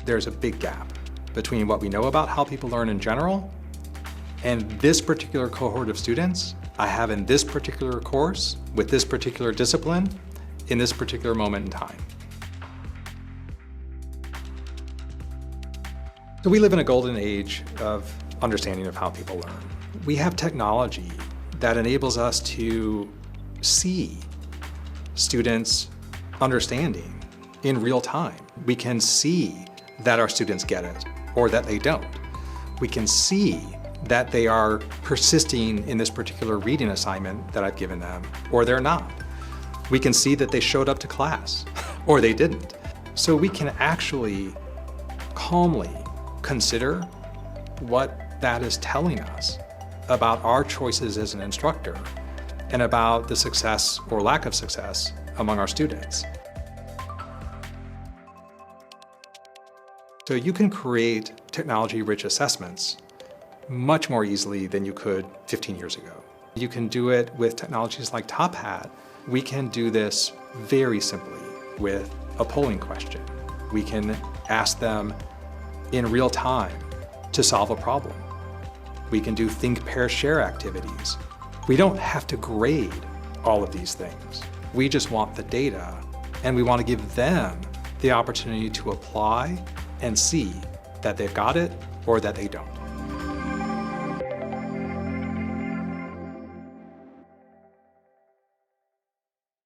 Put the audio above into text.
there's a big gap between what we know about how people learn in general and this particular cohort of students I have in this particular course with this particular discipline in this particular moment in time. So we live in a golden age of understanding of how people learn. We have technology that enables us to see students' understanding in real time. We can see that our students get it or that they don't. We can see that they are persisting in this particular reading assignment that I've given them, or they're not. We can see that they showed up to class or they didn't. So we can actually calmly consider what that is telling us about our choices as an instructor and about the success or lack of success among our students. So you can create technology-rich assessments much more easily than you could 15 years ago. You can do it with technologies like Top Hat. We can do this very simply with a polling question. We can ask them in real time to solve a problem. We can do think, pair, share activities. We don't have to grade all of these things. We just want the data, and we want to give them the opportunity to apply and see that they've got it or that they don't.